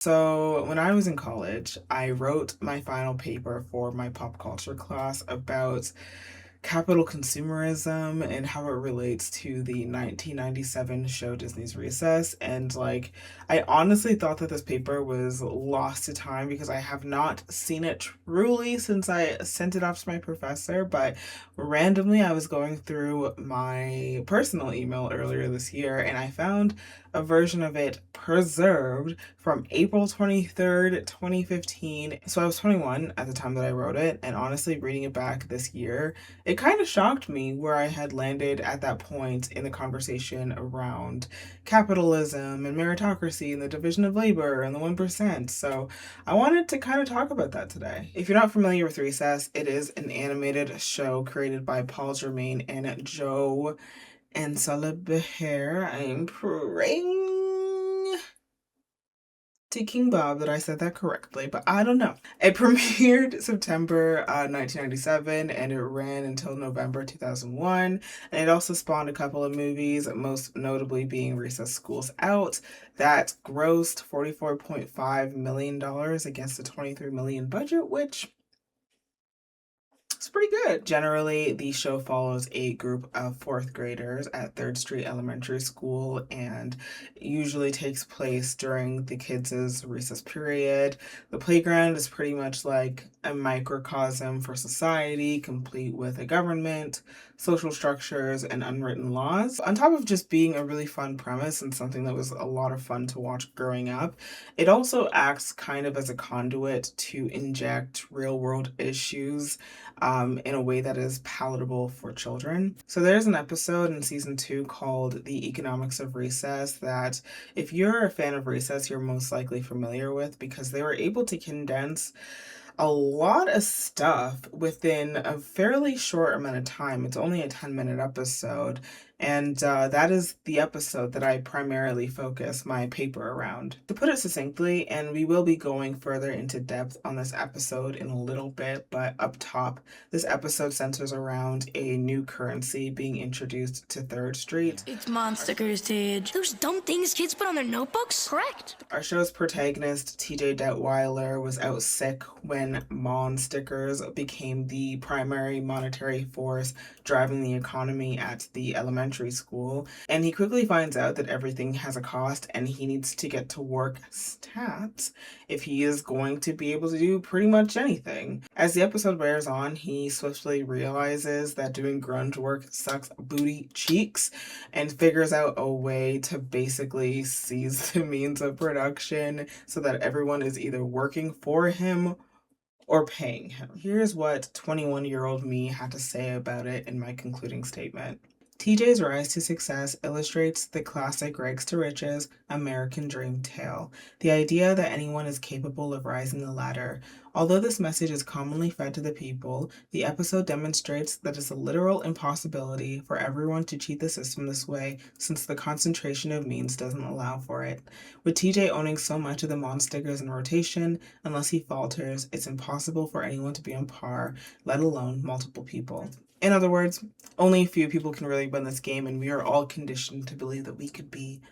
So, when I was in college, I wrote my final paper for my pop culture class about capital consumerism and how it relates to the 1997 show Disney's Recess. And I honestly thought that this paper was lost to time because I have not seen it truly since I sent it off to my professor. But randomly, I was going through my personal email earlier this year and I found a version of it preserved from April 23rd, 2015. So I was 21 at the time that I wrote it, and honestly, reading it back this year, it kind of shocked me where I had landed at that point in the conversation around capitalism and meritocracy and the division of labor and the 1%. So I wanted to kind of talk about that today. If you're not familiar with Recess, it is an animated show created by Paul Germain and Joe and Behair. I'm praying to King Bob that I said that correctly, but I don't know. It premiered September 1997 and it ran until November 2001. And it also spawned a couple of movies, most notably being Recess School's Out, that grossed $44.5 million against a $23 million budget, which it's pretty good. Generally, the show follows a group of fourth graders at Third Street Elementary School and usually takes place during the kids' recess period. The playground is pretty much like a microcosm for society, complete with a government, social structures, and unwritten laws. On top of just being a really fun premise and something that was a lot of fun to watch growing up, it also acts kind of as a conduit to inject real world issues in a way that is palatable for children. So there's an episode in season 2 called The Economics of Recess that if you're a fan of Recess, you're most likely familiar with because they were able to condense a lot of stuff within a fairly short amount of time. It's only a 10-minute episode, and that is the episode that I primarily focus my paper around. To put it succinctly, and we will be going further into depth on this episode in a little bit, but up top, this episode centers around a new currency being introduced to Third Street. It's Monstickers, Tage. Those dumb things kids put on their notebooks? Correct. Our show's protagonist, TJ Detweiler, was out sick when Mon stickers became the primary monetary force driving the economy at the elementary school. And he quickly finds out that everything has a cost and he needs to get to work stats if he is going to be able to do pretty much anything. As the episode wears on, he swiftly realizes that doing grunge work sucks booty cheeks and figures out a way to basically seize the means of production so that everyone is either working for him or paying him. Here's what 21-year-old me had to say about it in my concluding statement. TJ's rise to success illustrates the classic rags to riches American dream tale, the idea that anyone is capable of rising the ladder. Although this message is commonly fed to the people, the episode demonstrates that it's a literal impossibility for everyone to cheat the system this way since the concentration of means doesn't allow for it. With TJ owning so much of the Mon stickers in rotation, unless he falters, it's impossible for anyone to be on par, let alone multiple people. In other words, only a few people can really win this game, and we are all conditioned to believe that we could be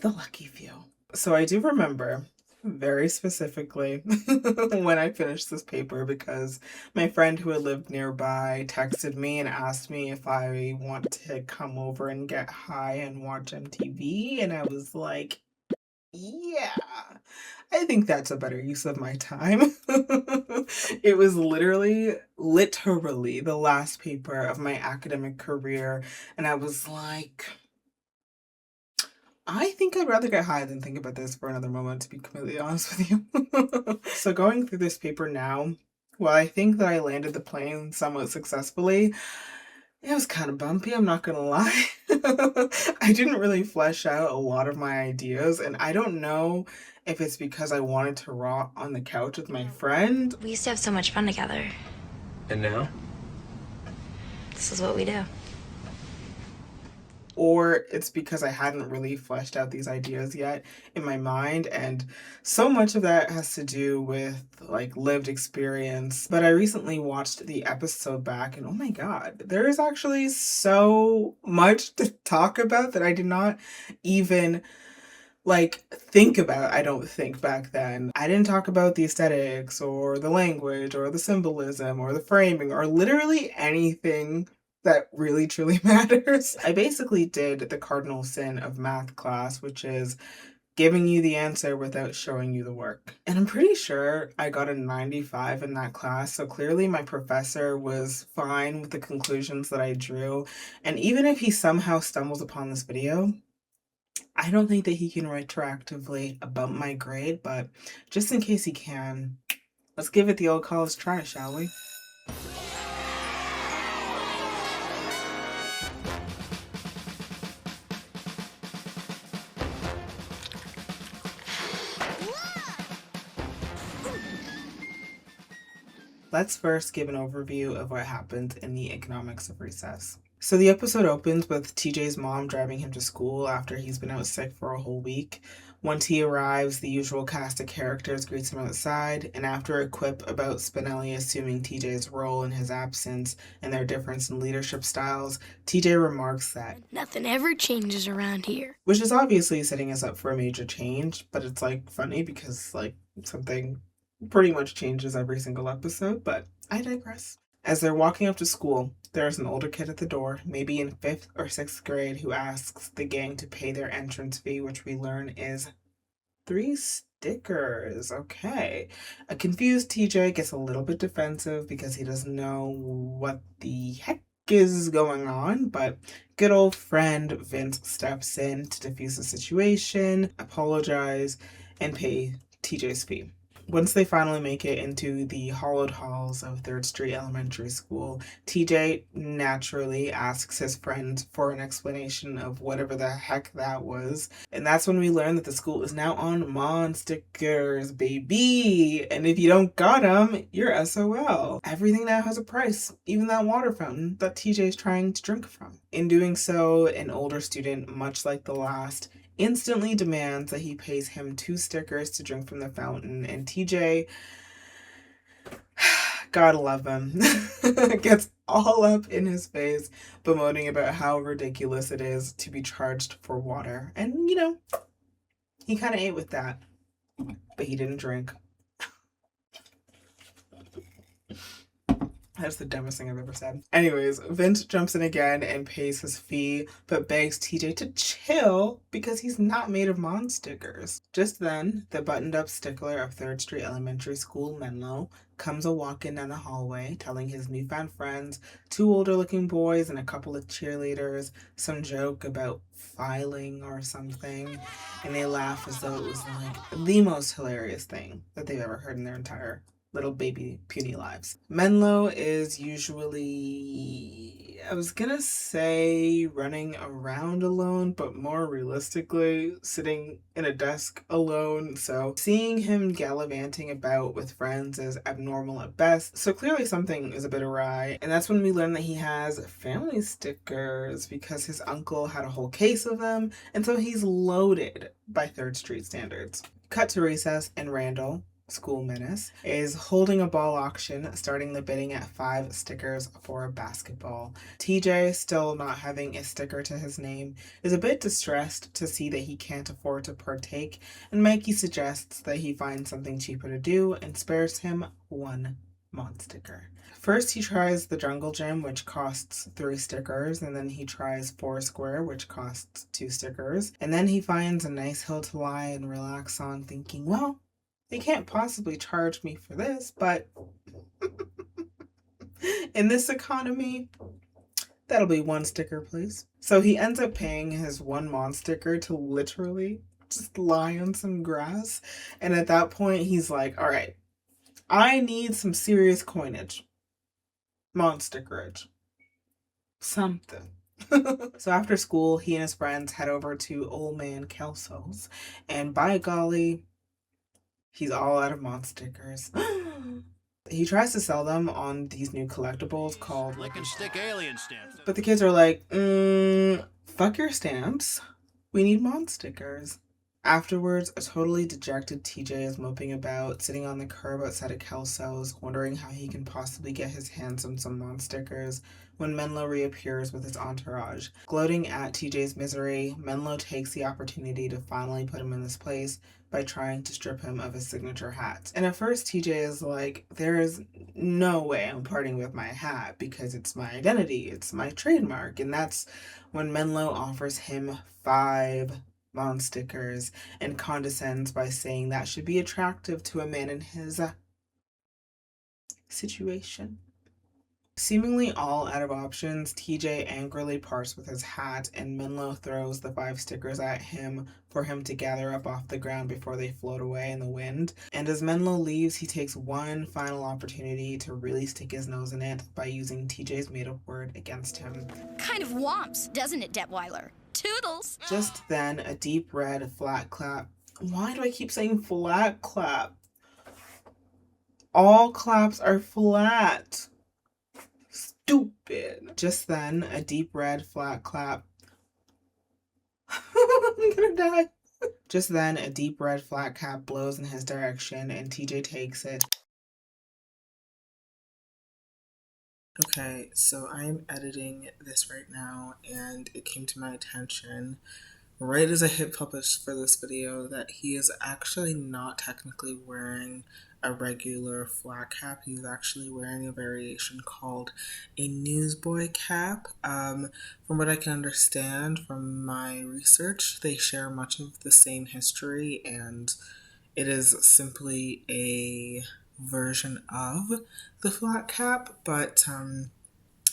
the lucky few. So I do remember very specifically when I finished this paper because my friend who had lived nearby texted me and asked me if I want to come over and get high and watch MTV, and I was like, yeah, I think that's a better use of my time. It was literally the last paper of my academic career, and I was like, I think I'd rather get high than think about this for another moment, to be completely honest with you. So going through this paper now, while I think that I landed the plane somewhat successfully, it was kind of bumpy, I'm not gonna lie. I didn't really flesh out a lot of my ideas, and I don't know if it's because I wanted to rot on the couch with my friend. We used to have so much fun together. And now? This is what we do. Or it's because I hadn't really fleshed out these ideas yet in my mind, and so much of that has to do with lived experience. But I recently watched the episode back, and oh my god, there is actually so much to talk about that I did not even like think about. I don't think back then. I didn't talk about the aesthetics or the language or the symbolism or the framing or literally anything that really truly matters. I basically did the cardinal sin of math class, which is giving you the answer without showing you the work. And I'm pretty sure I got a 95 in that class, so clearly my professor was fine with the conclusions that I drew. And even if he somehow stumbles upon this video, I don't think that he can retroactively bump my grade, but just in case he can, let's give it the old college try, shall we? Let's first give an overview of what happened in the economics of recess. So the episode opens with TJ's mom driving him to school after he's been out sick for a whole week. Once he arrives, the usual cast of characters greets him outside, and after a quip about Spinelli assuming TJ's role in his absence and their difference in leadership styles, TJ remarks that Nothing ever changes around here. which is obviously setting us up for a major change, but it's like funny because like something pretty much changes every single episode, but I digress. As they're walking up to school, there's an older kid at the door, maybe in 5th or 6th grade, who asks the gang to pay their entrance fee, which we learn is 3 stickers. Okay. A confused TJ gets a little bit defensive because he doesn't know what the heck is going on, but good old friend Vince steps in to defuse the situation, apologize, and pay TJ's fee. Once they finally make it into the hollowed halls of 3rd Street Elementary School, TJ naturally asks his friend for an explanation of whatever the heck that was. And that's when we learn that the school is now on Mon-Stickers, baby! And if you don't got them, you're SOL. Everything now has a price, even that water fountain that TJ is trying to drink from. In doing so, an older student, much like the last, instantly demands that he pays him 2 stickers to drink from the fountain, and TJ, gotta love him, gets all up in his face, bemoaning about how ridiculous it is to be charged for water. And, you know, he kind of ate with that, but he didn't drink. That's the dumbest thing I've ever said. Anyways, Vince jumps in again and pays his fee, but begs TJ to chill because he's not made of Mon stickers. Just then, the buttoned-up stickler of 3rd Street Elementary School, Menlo, comes a walking down the hallway, telling his newfound friends, 2 older-looking boys and a couple of cheerleaders, some joke about filing or something, and they laugh as though it was like the most hilarious thing that they've ever heard in their entire little baby puny lives. Menlo is usually, I was gonna say running around alone, but more realistically sitting in a desk alone. So seeing him gallivanting about with friends is abnormal at best. So clearly something is a bit awry. And that's when we learn that he has family stickers because his uncle had a whole case of them. And so he's loaded by 3rd Street standards. Cut to recess and Randall, school menace, is holding a ball auction, starting the bidding at 5 stickers for a basketball. TJ, still not having a sticker to his name, is a bit distressed to see that he can't afford to partake, and Mikey suggests that he find something cheaper to do and spares him 1 Mon sticker. First, he tries the Jungle Gym, which costs 3 stickers, and then he tries Foursquare, which costs 2 stickers, and then he finds a nice hill to lie and relax on, thinking, well, they can't possibly charge me for this, but in this economy, that'll be 1 sticker, please. So he ends up paying his 1 Mon sticker to literally just lie on some grass. And at that point, he's like, all right, I need some serious coinage. Mon stickerage. Something. So after school, he and his friends head over to Old Man Kelso's. And by golly, he's all out of Mon stickers. He tries to sell them on these new collectibles called Lick and stick alien stamps. but the kids are like, fuck your stamps. We need Mon stickers. Afterwards, a totally dejected TJ is moping about, sitting on the curb outside of Kelso's, wondering how he can possibly get his hands on some Mon stickers, when Menlo reappears with his entourage. Gloating at TJ's misery, Menlo takes the opportunity to finally put him in his place by trying to strip him of his signature hat. And at first, TJ is like, there is no way I'm parting with my hat because it's my identity, it's my trademark. And that's when Menlo offers him 5 Mon stickers and condescends by saying that should be attractive to a man in his situation. Seemingly all out of options, TJ angrily parts with his hat, and Menlo throws the 5 stickers at him for him to gather up off the ground before they float away in the wind. And as Menlo leaves, he takes one final opportunity to really stick his nose in it by using TJ's made-up word against him. Kind of womps, doesn't it, Detweiler? Toodles! Just then, a deep red flat clap. Why do I keep saying flat clap? All claps are flat. Stupid. Just then, a deep red flat clap. I'm gonna die. Just then, a deep red flat cap blows in his direction, and TJ takes it. Okay, so I'm editing this right now, and it came to my attention right as I hit publish for this video that he is actually not technically wearing a regular flat cap. He's actually wearing a variation called a newsboy cap. From what I can understand from my research, they share much of the same history, and it is simply a version of the flat cap, but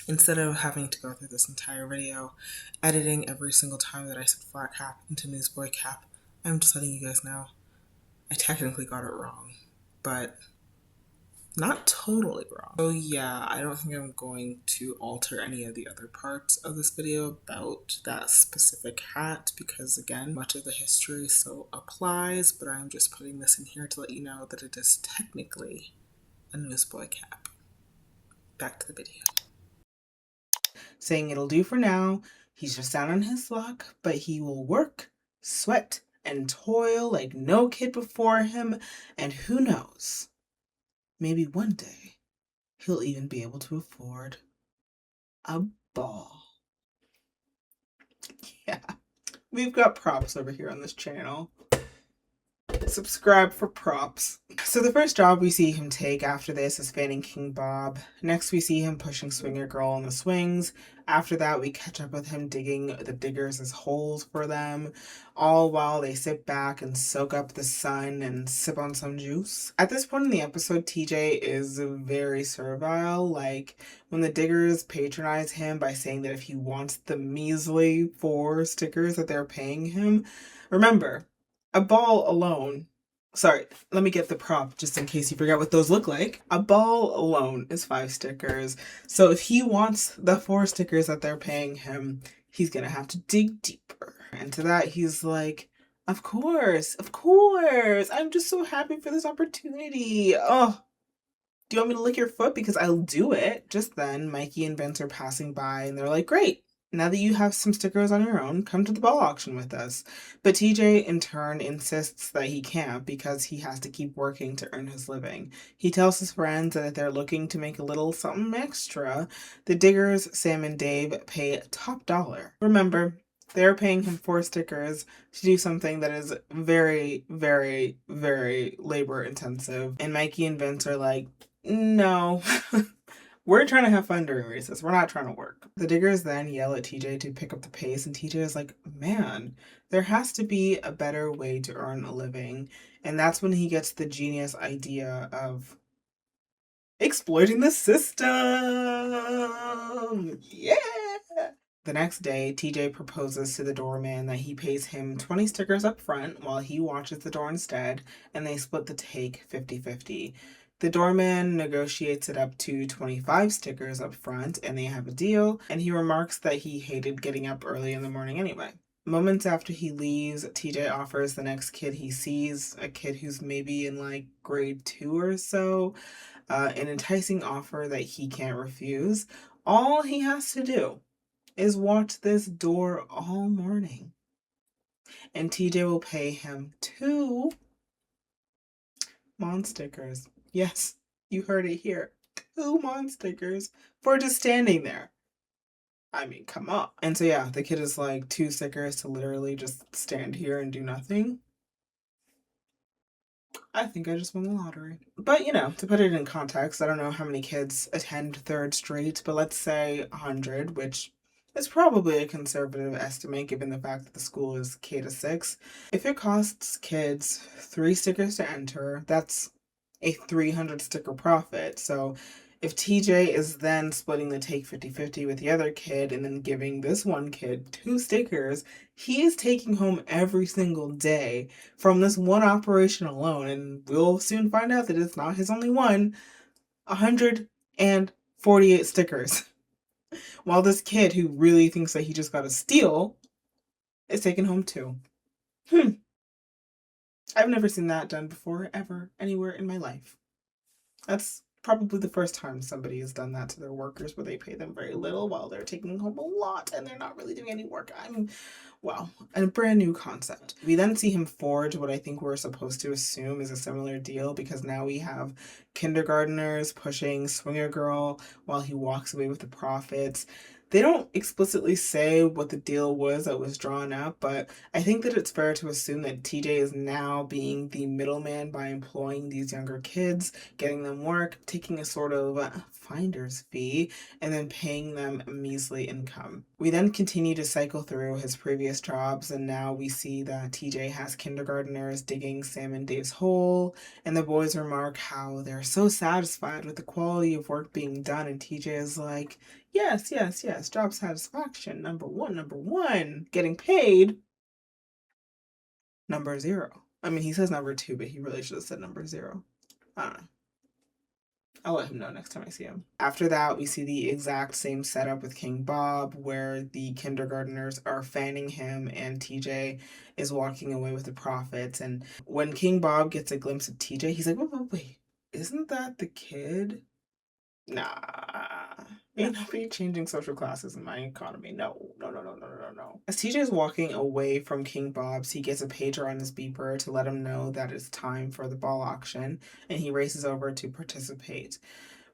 instead of having to go through this entire video editing every single time that I said flat cap into newsboy cap, I'm just letting you guys know I technically got it wrong, but not totally wrong. So yeah, I don't think I'm going to alter any of the other parts of this video about that specific hat because, again, much of the history still applies, but I'm just putting this in here to let you know that it is technically a newsboy cap. Back to the video. Saying it'll do for now, he's just down on his luck, but he will work, sweat, and toil like no kid before him, and who knows, maybe one day he'll even be able to afford a ball. Yeah, we've got props over here on this channel. Subscribe for props. So the first job we see him take after this is fanning King Bob. Next we see him pushing Swinger Girl on the swings. After that we catch up with him digging the diggers as holes for them, all while they sit back and soak up the sun and sip on some juice. At this point in the episode, TJ is very servile. Like when the diggers patronize him by saying that if he wants the measly 4 stickers that they're paying him, remember, a ball alone, sorry, let me get the prop just in case you forget what those look like. A ball alone is 5 stickers. So if he wants the 4 stickers that they're paying him, he's gonna have to dig deeper. And to that, he's like, of course, I'm just so happy for this opportunity. Oh, do you want me to lick your foot? Because I'll do it. Just then, Mikey and Vince are passing by and they're like, great. Now that you have some stickers on your own, come to the ball auction with us. But TJ, in turn, insists that he can't because he has to keep working to earn his living. He tells his friends that if they're looking to make a little something extra, the diggers, Sam and Dave, pay top dollar. Remember, they're paying him 4 stickers to do something that is very, very, very labor intensive. And Mikey and Vince are like, no. We're trying to have fun during recess. We're not trying to work. The diggers then yell at TJ to pick up the pace, and TJ is like, man, there has to be a better way to earn a living. And that's when he gets the genius idea of exploiting the system. Yeah. The next day, TJ proposes to the doorman that he pays him 20 stickers up front while he watches the door instead, and they split the take 50-50. The doorman negotiates it up to 25 stickers up front, and they have a deal, and he remarks that he hated getting up early in the morning anyway. Moments after he leaves, TJ offers the next kid he sees, a kid who's maybe in like grade 2 or so, an enticing offer that he can't refuse. All he has to do is watch this door all morning. and TJ will pay him 2 Mon stickers. Yes, you heard it here. 2 Mon stickers for just standing there. I mean, come on. And so yeah, the kid is like 2 stickers to literally just stand here and do nothing. I think I just won the lottery. But to put it in context, I don't know how many kids attend Third Street, but let's say 100, which is probably a conservative estimate given the fact that the school is K to 6. If it costs kids 3 stickers to enter, that's a 300 sticker profit. So if TJ is then splitting the take 50-50 with the other kid and then giving this one kid 2 stickers, he is taking home every single day from this one operation alone, and we'll soon find out that it's not his only one, 148 stickers. While this kid who really thinks that he just got to steal is taking home 2. I've never seen that done before, ever, anywhere in my life. That's probably the first time somebody has done that to their workers, where they pay them very little while they're taking home a lot and they're not really doing any work. Wow, a brand new concept. We then see him forge what I think we're supposed to assume is a similar deal, because now we have kindergartners pushing Swinger Girl while he walks away with the profits. They don't explicitly say what the deal was that was drawn up, but I think that it's fair to assume that TJ is now being the middleman by employing these younger kids, getting them work, taking a sort of finder's fee, and then paying them a measly income. We then continue to cycle through his previous jobs, and now we see that TJ has kindergartners digging Sam and Dave's hole, and the boys remark how they're so satisfied with the quality of work being done, and TJ is like, yes, job satisfaction, number one, getting paid, number 0. I mean, he says number 2, but he really should have said number 0. I don't know. I'll let him know next time I see him. After that, we see the exact same setup with King Bob, where the kindergartners are fanning him and TJ is walking away with the profits. And when King Bob gets a glimpse of TJ, he's like, wait, isn't that the kid? Nah. Ain't nobody changing social classes in my economy. No. As TJ is walking away from King Bob's, he gets a pager on his beeper to let him know that it's time for the ball auction, and he races over to participate.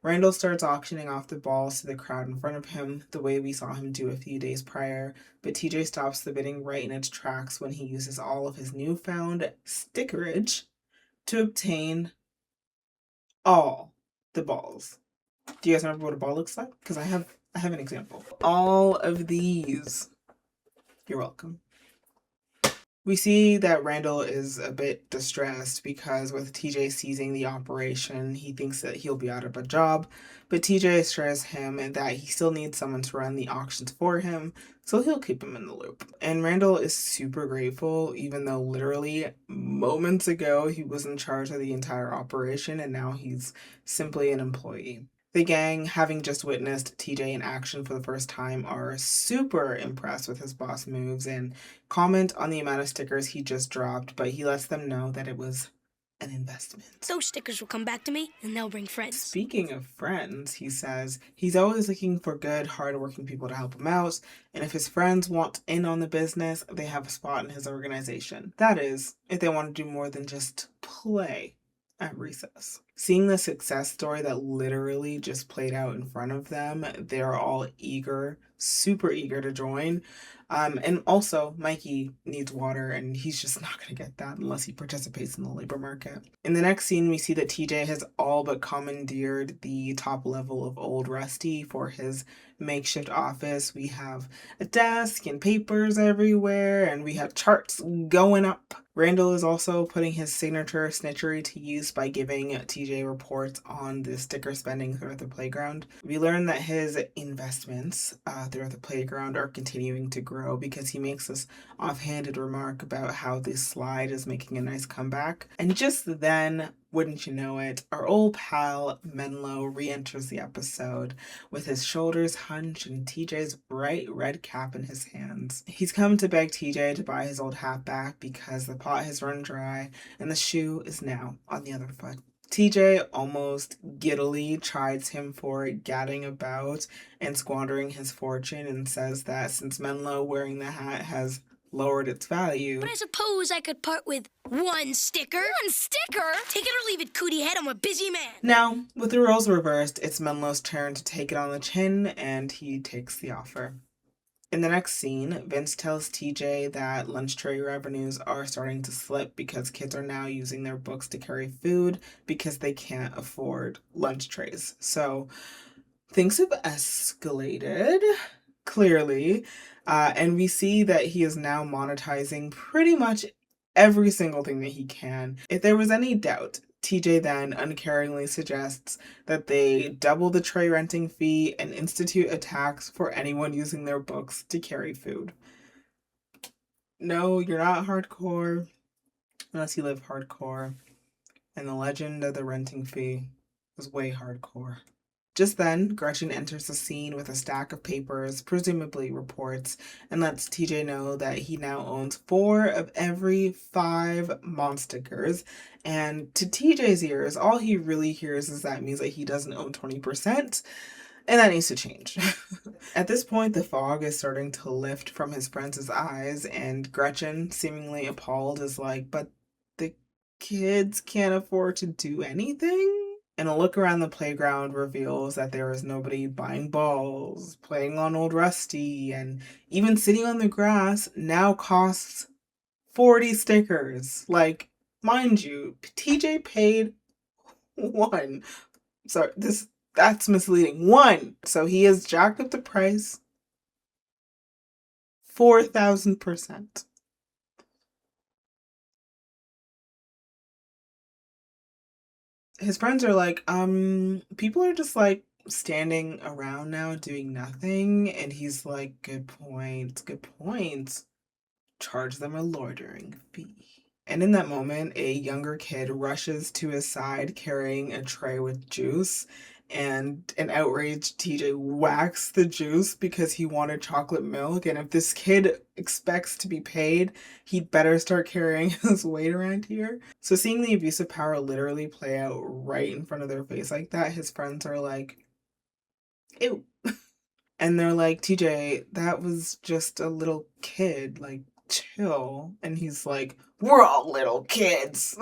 Randall starts auctioning off the balls to the crowd in front of him, the way we saw him do a few days prior, but TJ stops the bidding right in its tracks when he uses all of his newfound stickerage to obtain all the balls. Do you guys remember what a ball looks like? Because I have an example. All of these. You're welcome. We see that Randall is a bit distressed because with TJ seizing the operation, he thinks that he'll be out of a job, but TJ assures him that he still needs someone to run the auctions for him, so he'll keep him in the loop. And Randall is super grateful, even though literally moments ago he was in charge of the entire operation and now he's simply an employee. The gang, having just witnessed TJ in action for the first time, are super impressed with his boss moves and comment on the amount of stickers he just dropped, but he lets them know that it was an investment. Those stickers will come back to me, and they'll bring friends. Speaking of friends, he says he's always looking for good, hard-working people to help him out, and if his friends want in on the business, they have a spot in his organization. That is, if they want to do more than just play at recess. Seeing the success story that literally just played out in front of them, they're all eager, super eager to join. And also, Mikey needs water, and he's just not going to get that unless he participates in the labor market. In the next scene, we see that TJ has all but commandeered the top level of Old Rusty for his makeshift office. We have a desk and papers everywhere, and we have charts going up. Randall is also putting his signature snitchery to use by giving TJ reports on the sticker spending throughout the playground. We learn that his investments throughout the playground are continuing to grow because he makes this offhanded remark about how this slide is making a nice comeback. And just then, wouldn't you know it, our old pal Menlo re-enters the episode with his shoulders hunched and TJ's bright red cap in his hands. He's come to beg TJ to buy his old hat back because the pot has run dry and the shoe is now on the other foot. TJ almost giddily chides him for gadding about and squandering his fortune and says that since Menlo wearing the hat has lowered its value. But I suppose I could part with one sticker. One sticker? Take it or leave it, Cootie Head. I'm a busy man. Now, with the roles reversed, it's Menlo's turn to take it on the chin, and he takes the offer. In the next scene, Vince tells TJ that lunch tray revenues are starting to slip because kids are now using their books to carry food because they can't afford lunch trays. So things have escalated, clearly, and we see that he is now monetizing pretty much every single thing that he can. If there was any doubt, TJ then uncaringly suggests that they double the tray renting fee and institute a tax for anyone using their books to carry food. No, you're not hardcore unless you live hardcore. And the legend of the renting fee is way hardcore. Just then, Gretchen enters the scene with a stack of papers, presumably reports, and lets TJ know that he now owns 4 of every 5 Monstickers. And to TJ's ears, all he really hears is that means that he doesn't own 20%, and that needs to change. At this point, the fog is starting to lift from his friends' eyes, and Gretchen, seemingly appalled, is like, but the kids can't afford to do anything? And a look around the playground reveals that there is nobody buying balls, playing on Old Rusty, and even sitting on the grass now costs 40 stickers. Like, mind you, TJ paid 1. Sorry, that's misleading. 1. So he has jacked up the price 4,000%. His friends are like, people are just like standing around now doing nothing. And he's like, good point, good point. Charge them a loitering fee. And in that moment, a younger kid rushes to his side carrying a tray with juice. And an outraged TJ whacks the juice because he wanted chocolate milk. And if this kid expects to be paid, he'd better start carrying his weight around here. So seeing the abuse of power literally play out right in front of their face like that, his friends are like, ew. And they're like, TJ, that was just a little kid. Like, chill. And he's like, we're all little kids.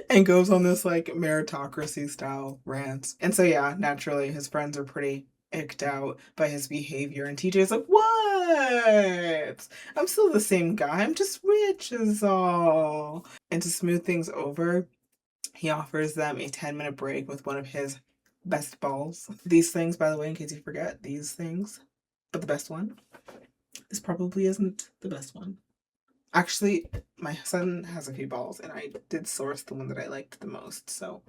And goes on this like meritocracy style rant. And so yeah, naturally his friends are pretty icked out by his behavior, and TJ's like, what? I'm still the same guy, I'm just rich is all. And to smooth things over, he offers them a 10-minute break with one of his best balls. These things, by the way, in case you forget, these things. But the best one, this probably isn't the best one. Actually, my son has a few balls, and I did source the one that I liked the most. So,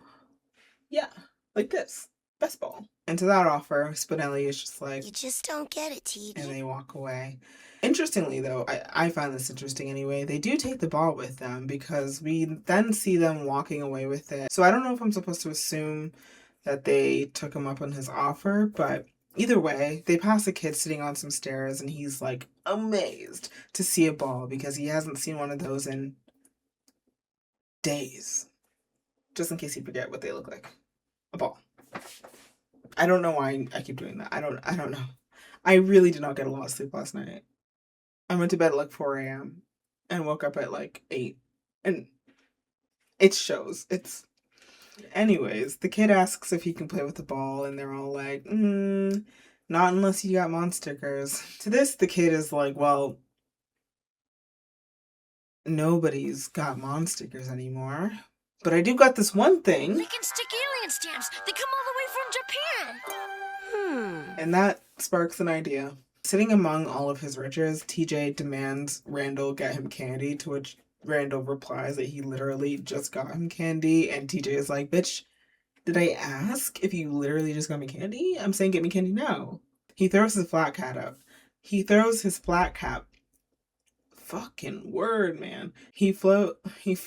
yeah, like this. Best ball. And to that offer, Spinelli is just like, You just don't get it, TJ. and they walk away. Interestingly, though, I find this interesting anyway, they do take the ball with them because we then see them walking away with it. So I don't know if I'm supposed to assume that they took him up on his offer, but either way, they pass a kid sitting on some stairs, and he's like amazed to see a ball because he hasn't seen one of those in days. Just in case you forget what they look like. A ball. I don't know why I keep doing that. I don't know. I really did not get a lot of sleep last night. I went to bed at like 4 a.m. and woke up at like 8. And it shows. Anyways, the kid asks if he can play with the ball, and they're all like, not unless you got Monstickers. To this, the kid is like, well, nobody's got Monstickers anymore. But I do got this one thing. We can stick alien stamps. They come all the way from Japan. And that sparks an idea. Sitting among all of his riches, TJ demands Randall get him candy, to which Randall replies that he literally just got him candy, and TJ is like, bitch, did I ask if you literally just got me candy? I'm saying get me candy now. He throws his flat cap up. Fucking word, man. He throws his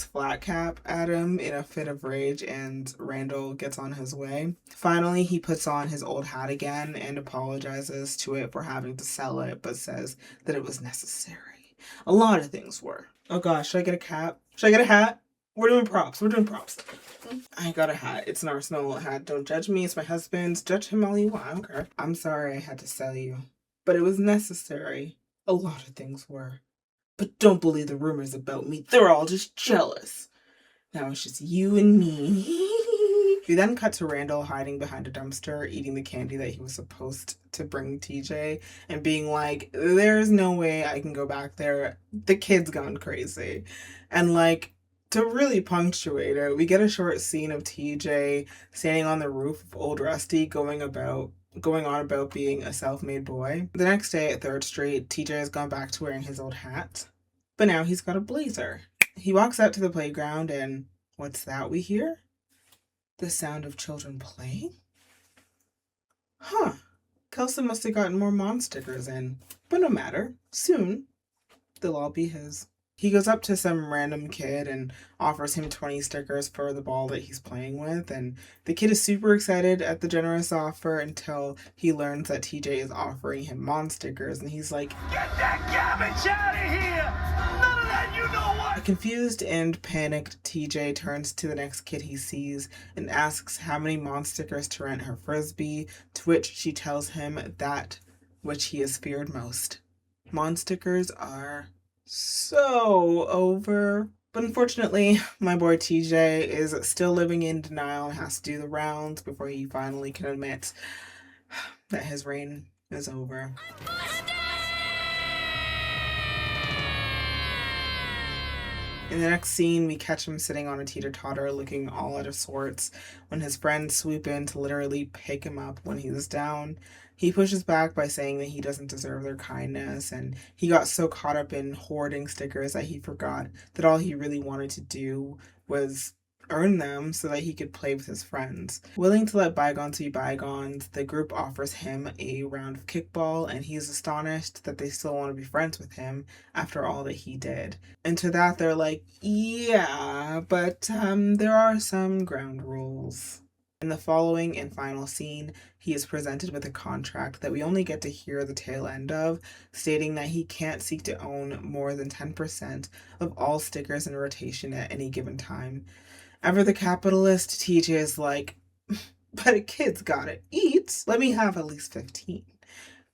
flat cap at him in a fit of rage, and Randall gets on his way. Finally, he puts on his old hat again and apologizes to it for having to sell it, but says that it was necessary. A lot of things were. Oh gosh, should I get a cap? Should I get a hat? We're doing props. I got a hat. It's an Arsenal hat. Don't judge me. It's my husband's. Judge him all you want. I don't care. I'm sorry I had to sell you. but it was necessary. A lot of things were. But don't believe the rumors about me. They're all just jealous. Now it's just you and me. We then cut to Randall hiding behind a dumpster, eating the candy that he was supposed to bring TJ, and being like, there's no way I can go back there. The kid's gone crazy. And like, to really punctuate it, we get a short scene of TJ standing on the roof of Old Rusty going on about being a self-made boy. The next day at 3rd Street, TJ has gone back to wearing his old hat, but now he's got a blazer. He walks out to the playground and what's that we hear? The sound of children playing? Huh. Kelson must have gotten more Mom stickers in. But no matter. Soon, they'll all be his. He goes up to some random kid and offers him 20 stickers for the ball that he's playing with, and the kid is super excited at the generous offer until he learns that TJ is offering him Mon stickers, and he's like, "Get that garbage out of here! None of that, you know what?" A confused and panicked TJ turns to the next kid he sees and asks how many Mon stickers to rent her Frisbee, to which she tells him that which he has feared most. Mon stickers are so over. But unfortunately, my boy TJ is still living in denial and has to do the rounds before he finally can admit that his reign is over. In the next scene, we catch him sitting on a teeter-totter looking all out of sorts when his friends swoop in to literally pick him up when he's down. He pushes back by saying that he doesn't deserve their kindness, and he got so caught up in hoarding stickers that he forgot that all he really wanted to do was earn them so that he could play with his friends. Willing to let bygones be bygones, the group offers him a round of kickball, and he's astonished that they still want to be friends with him after all that he did. And to that they're like, yeah, but there are some ground rules. In the following and final scene, he is presented with a contract that we only get to hear the tail end of, stating that he can't seek to own more than 10% of all stickers in rotation at any given time. Ever the capitalist, TJ is like, but a kid's gotta eat. Let me have at least 15.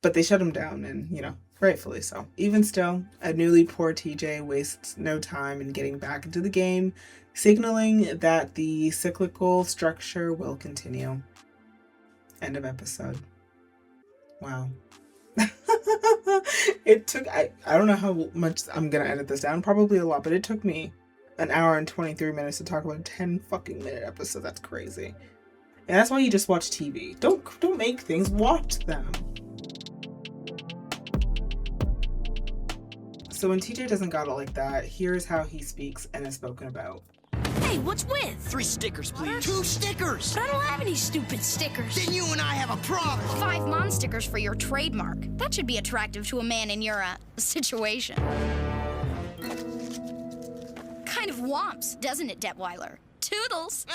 But they shut him down, and, rightfully so. Even still, a newly poor TJ wastes no time in getting back into the game, signaling that the cyclical structure will continue. End of episode. Wow. It took, I don't know how much I'm gonna edit this down, probably a lot, but it took me an hour and 23 minutes to talk about a 10 fucking minute episode. That's crazy. And that's why you just watch TV. Don't make things, watch them. So when TJ doesn't got it like that, here's how he speaks and is spoken about. Hey, what's with? 3 stickers, please. 2 stickers! But I don't have any stupid stickers. Then you and I have a problem. 5 Mon stickers for your trademark. That should be attractive to a man in your, situation. Kind of whomps, doesn't it, Detweiler? Toodles!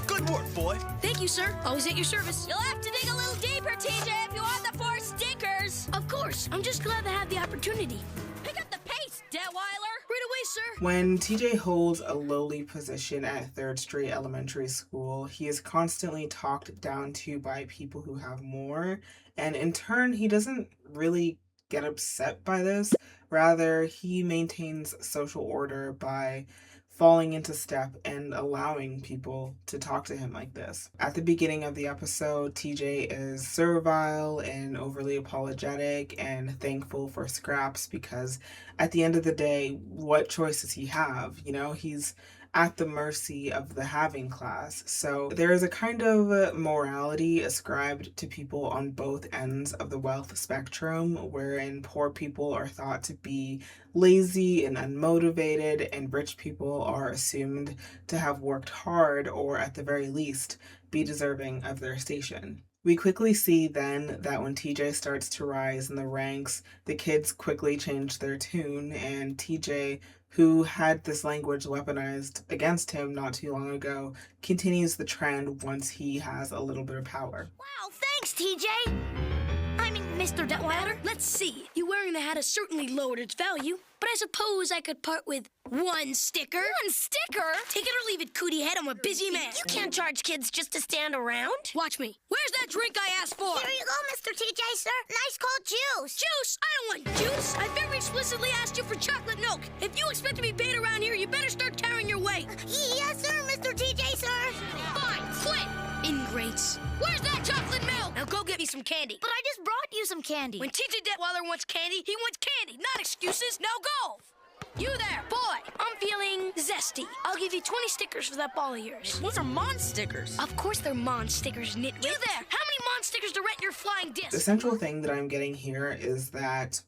Good work, boy. Thank you, sir. Always at your service. You'll have to dig a little deeper, TJ, if you want the 4 stickers. Of course. I'm just glad to have the opportunity. Pick up the pace, Detweiler. Right away, sir. When TJ holds a lowly position at 3rd Street Elementary School, he is constantly talked down to by people who have more, and in turn, he doesn't really get upset by this. Rather, he maintains social order by falling into step and allowing people to talk to him like this. At the beginning of the episode, TJ is servile and overly apologetic and thankful for scraps because at the end of the day, what choice does he have? He's at the mercy of the having class. So there is a kind of morality ascribed to people on both ends of the wealth spectrum, wherein poor people are thought to be lazy and unmotivated, and rich people are assumed to have worked hard or at the very least be deserving of their station. We quickly see then that when TJ starts to rise in the ranks, the kids quickly change their tune, and TJ, who had this language weaponized against him not too long ago, continues the trend once he has a little bit of power. Wow, thanks, TJ. I mean, Mr. Detweiler. Let's see. You wearing the hat has certainly lowered its value, but I suppose I could part with one sticker. One sticker? Take it or leave it, cootie head. I'm a busy man. You can't charge kids just to stand around. Watch me. Where's that drink I asked for? Here you go, Mr. TJ, sir. Nice cold juice. Juice? I don't want juice. I very explicitly asked you for chocolate milk. If you expect to be paid around here, you better start carrying your weight. Yes, sir, Mr. TJ, sir. Fine, quit. Ingrates. Where's that chocolate milk? Now go get me some candy. But I just brought you some candy. When TJ Detweiler wants candy, he wants candy, not excuses. Now go. You there, boy. I'm feeling zesty. I'll give you 20 stickers for that ball of yours. Those are Mon stickers. Of course they're Mon stickers, nitwit. You there. How many Mon stickers to rent your flying disc? The central thing that I'm getting here is that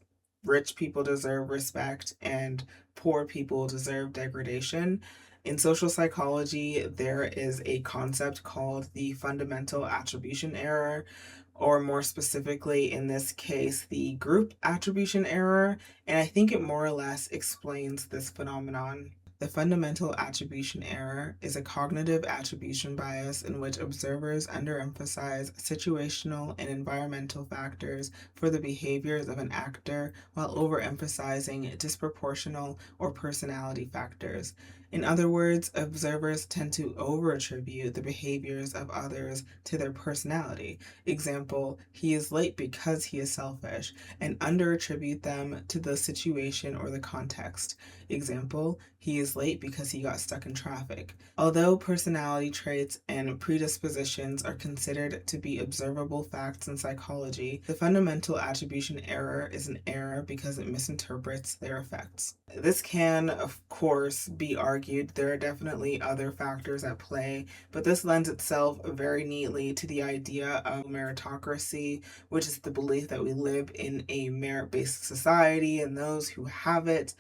rich people deserve respect and poor people deserve degradation. In social psychology, there is a concept called the fundamental attribution error, or more specifically, in this case, the group attribution error, and I think it more or less explains this phenomenon. The fundamental attribution error is a cognitive attribution bias in which observers underemphasize situational and environmental factors for the behaviors of an actor while overemphasizing disproportional or personality factors. In other words, observers tend to overattribute the behaviors of others to their personality. Example, he is late because he is selfish, and underattribute them to the situation or the context. Example, he is late because he got stuck in traffic. Although personality traits and predispositions are considered to be observable facts in psychology, the fundamental attribution error is an error because it misinterprets their effects. This can, of course, be argued. There are definitely other factors at play, but this lends itself very neatly to the idea of meritocracy, which is the belief that we live in a merit-based society, and those who have it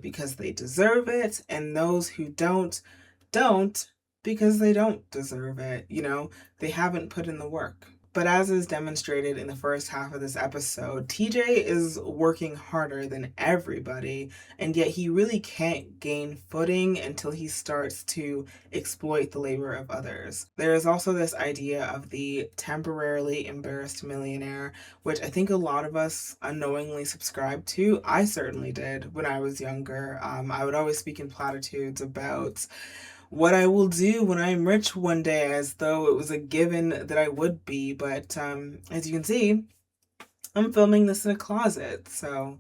because they deserve it, and those who don't because they don't deserve it. You know, they haven't put in the work. But as is demonstrated in the first half of this episode, TJ is working harder than everybody, and yet he really can't gain footing until he starts to exploit the labor of others. There is also this idea of the temporarily embarrassed millionaire, which I think a lot of us unknowingly subscribe to. I certainly did when I was younger. I would always speak in platitudes about what I will do when I'm rich one day, as though it was a given that I would be. But as you can see, I'm filming this in a closet. So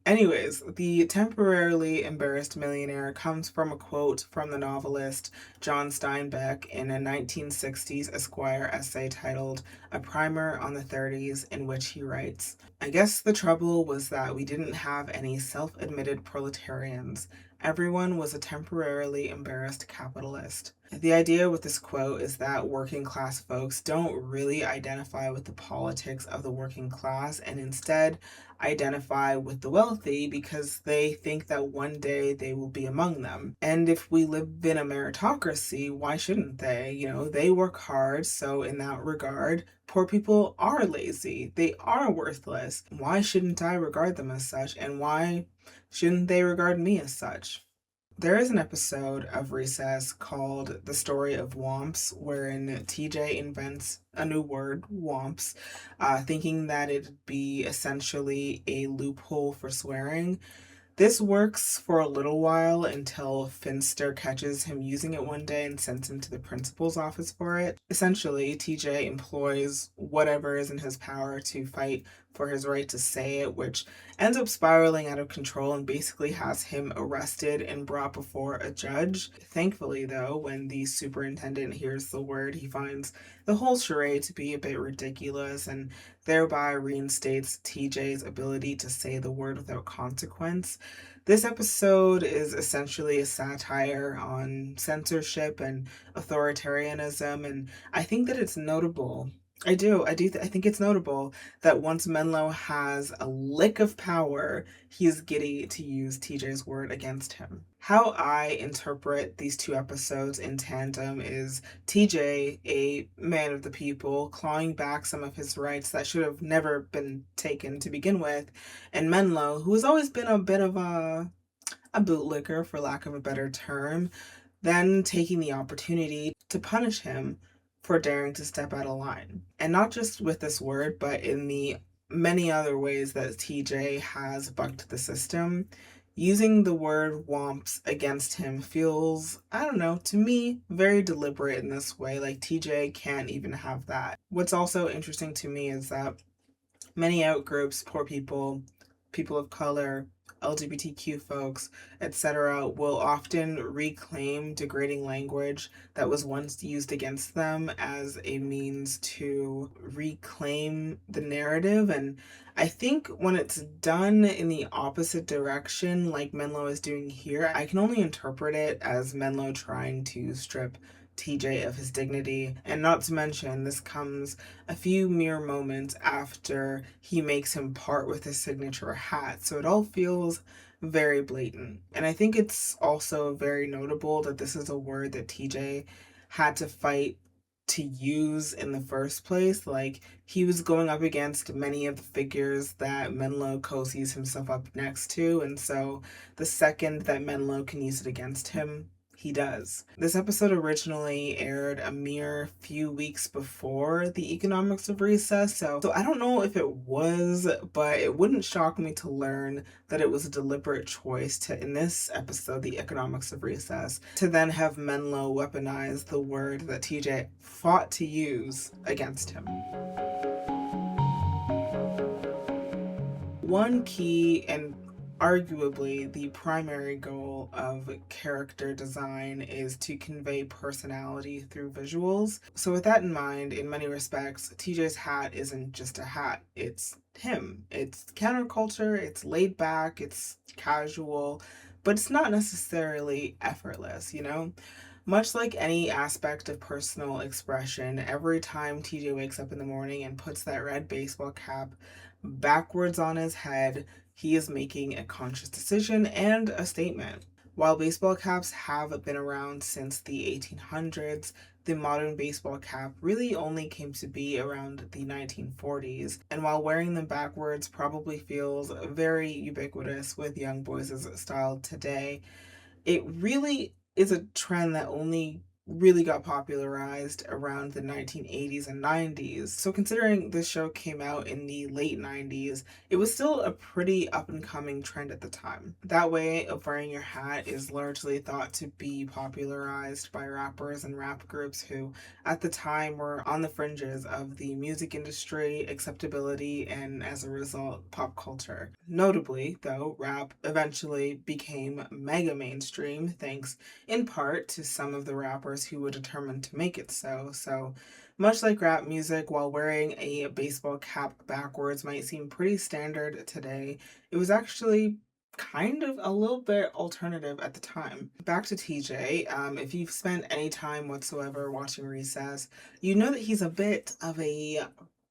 anyways, the temporarily embarrassed millionaire comes from a quote from the novelist John Steinbeck in a 1960s Esquire essay titled A Primer on the 30s, in which he writes, "I guess the trouble was that we didn't have any self-admitted proletarians. Everyone was a temporarily embarrassed capitalist." The idea with this quote is that working class folks don't really identify with the politics of the working class, and instead identify with the wealthy because they think that one day they will be among them. And if we live in a meritocracy, why shouldn't they? You know, they work hard, so in that regard, poor people are lazy. They are worthless. Why shouldn't I regard them as such? And why shouldn't they regard me as such? There is an episode of Recess called The Story of Womps, wherein TJ invents a new word, womps, thinking that it'd be essentially a loophole for swearing. This works for a little while until Finster catches him using it one day and sends him to the principal's office for it. Essentially, TJ employs whatever is in his power to fight for his right to say it, which ends up spiraling out of control and basically has him arrested and brought before a judge. Thankfully, though, when the superintendent hears the word, he finds the whole charade to be a bit ridiculous and thereby reinstates TJ's ability to say the word without consequence. This episode is essentially a satire on censorship and authoritarianism, and I think that it's notable. I think it's notable that once Menlo has a lick of power, he is giddy to use TJ's word against him. How I interpret these two episodes in tandem is TJ, a man of the people, clawing back some of his rights that should have never been taken to begin with, and Menlo, who has always been a bit of a bootlicker, for lack of a better term, then taking the opportunity to punish him for daring to step out of line. And not just with this word, but in the many other ways that TJ has bucked the system, using the word womps against him feels, I don't know, to me, very deliberate in this way. Like, TJ can't even have that. What's also interesting to me is that many outgroups, poor people, people of color, LGBTQ folks, etc., will often reclaim degrading language that was once used against them as a means to reclaim the narrative. And I think when it's done in the opposite direction, like Menlo is doing here, I can only interpret it as Menlo trying to strip TJ of his dignity. And not to mention, this comes a few mere moments after he makes him part with his signature hat. So it all feels very blatant. And I think it's also very notable that this is a word that TJ had to fight to use in the first place. Like, he was going up against many of the figures that Menlo cozies himself up next to. And so the second that Menlo can use it against him, he does. This episode originally aired a mere few weeks before the Economics of Recess, so I don't know if it was, but it wouldn't shock me to learn that it was a deliberate choice to, in this episode, the Economics of Recess, to then have Menlo weaponize the word that TJ fought to use against him. One key and arguably the primary goal of character design is to convey personality through visuals. So with that in mind, in many respects, TJ's hat isn't just a hat, it's him. It's counterculture, it's laid back, it's casual, but it's not necessarily effortless, you know? Much like any aspect of personal expression, every time TJ wakes up in the morning and puts that red baseball cap backwards on his head, he is making a conscious decision and a statement. While baseball caps have been around since the 1800s, the modern baseball cap really only came to be around the 1940s. And while wearing them backwards probably feels very ubiquitous with young boys' style today, it really is a trend that only really got popularized around the 1980s and 90s. So considering this show came out in the late 90s, it was still a pretty up and coming trend at the time. That way of wearing your hat is largely thought to be popularized by rappers and rap groups who at the time were on the fringes of the music industry, acceptability, and as a result, pop culture. Notably, though, rap eventually became mega mainstream thanks in part to some of the rappers who were determined to make it so. So much like rap music, while wearing a baseball cap backwards might seem pretty standard today, it was actually kind of a little bit alternative at the time. Back to TJ, if you've spent any time whatsoever watching Recess, you know that he's a bit of a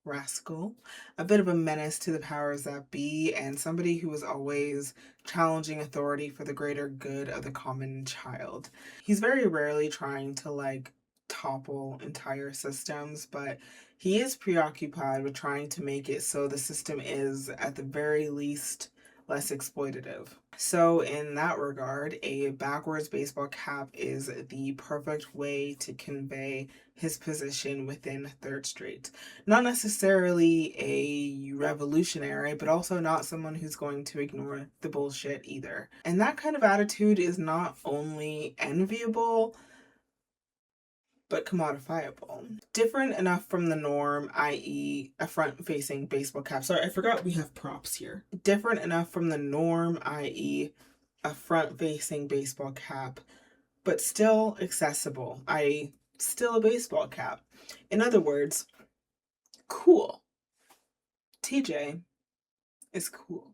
rascal, a bit of a menace to the powers that be, and somebody who is always challenging authority for the greater good of the common child. He's very rarely trying to topple entire systems, but he is preoccupied with trying to make it so the system is, at the very least, less exploitative. So in that regard, a backwards baseball cap is the perfect way to convey his position within Third Street. Not necessarily a revolutionary, but also not someone who's going to ignore the bullshit either. And that kind of attitude is not only enviable, but commodifiable. Different enough from the norm, i.e. a front-facing baseball cap. Sorry, I forgot we have props here. Different enough from the norm, i.e. a front-facing baseball cap, but still accessible, i.e. still a baseball cap. In other words, cool. TJ is cool.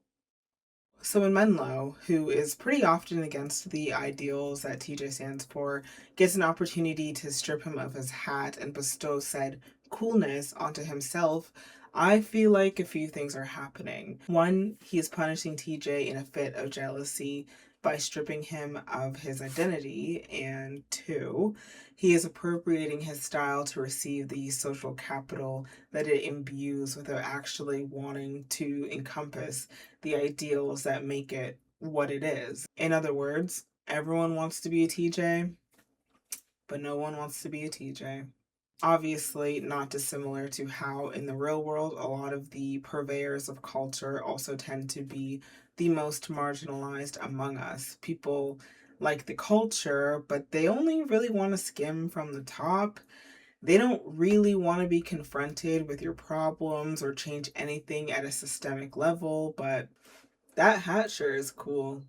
So when Menlo, who is pretty often against the ideals that TJ stands for, gets an opportunity to strip him of his hat and bestow said coolness onto himself, I feel like a few things are happening. One, he is punishing TJ in a fit of jealousy by stripping him of his identity, and two, he is appropriating his style to receive the social capital that it imbues without actually wanting to encompass the ideals that make it what it is. In other words, everyone wants to be a TJ, but no one wants to be a TJ. Obviously, not dissimilar to how in the real world, a lot of the purveyors of culture also tend to be the most marginalized among us. People like the culture, but they only really want to skim from the top. They don't really want to be confronted with your problems or change anything at a systemic level, but that hat sure is cool.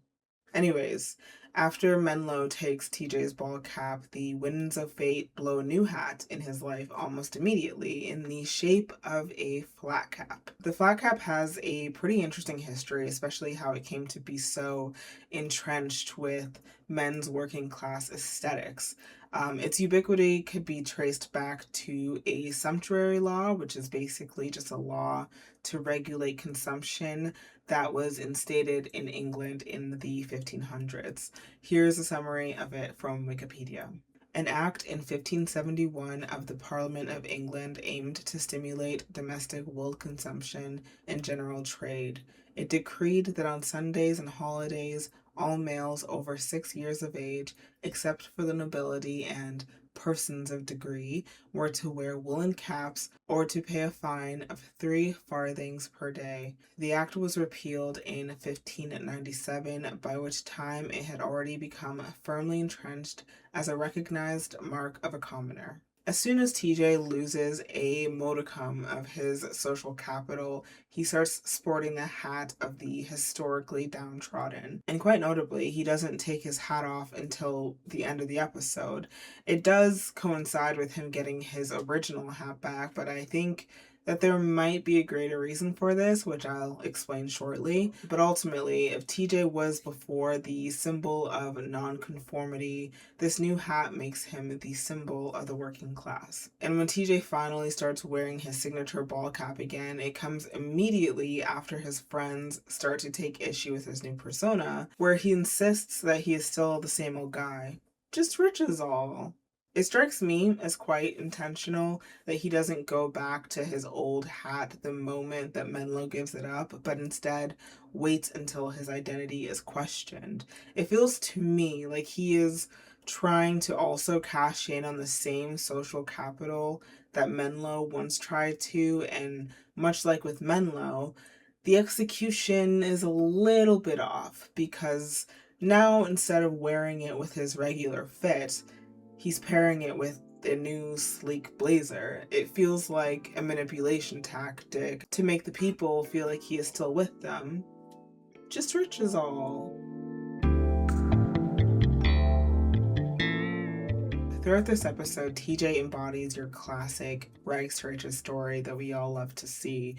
Anyways, after Menlo takes TJ's ball cap, the winds of fate blow a new hat in his life almost immediately in the shape of a flat cap. The flat cap has a pretty interesting history, especially how it came to be so entrenched with men's working class aesthetics. Its ubiquity could be traced back to a sumptuary law, which is basically just a law to regulate consumption that was instated in England in the 1500s. Here's a summary of it from Wikipedia. An act in 1571 of the Parliament of England aimed to stimulate domestic wool consumption and general trade. It decreed that on Sundays and holidays, all males over 6 years of age, except for the nobility and persons of degree, were to wear woolen caps or to pay a fine of 3 farthings per day. The act was repealed in 1597, by which time it had already become firmly entrenched as a recognized mark of a commoner. As soon as TJ loses a modicum of his social capital, he starts sporting the hat of the historically downtrodden. And quite notably, he doesn't take his hat off until the end of the episode. It does coincide with him getting his original hat back, but I think that there might be a greater reason for this, which I'll explain shortly. But ultimately, if TJ was before the symbol of nonconformity, this new hat makes him the symbol of the working class. And when TJ finally starts wearing his signature ball cap again, it comes immediately after his friends start to take issue with his new persona, where he insists that he is still the same old guy. Just rich is all. It strikes me as quite intentional that he doesn't go back to his old hat the moment that Menlo gives it up, but instead waits until his identity is questioned. It feels to me like he is trying to also cash in on the same social capital that Menlo once tried to, and much like with Menlo, the execution is a little bit off because now instead of wearing it with his regular fit, he's pairing it with a new sleek blazer. It feels like a manipulation tactic to make the people feel like he is still with them. Just rich is all. Throughout this episode, TJ embodies your classic rags to riches story that we all love to see.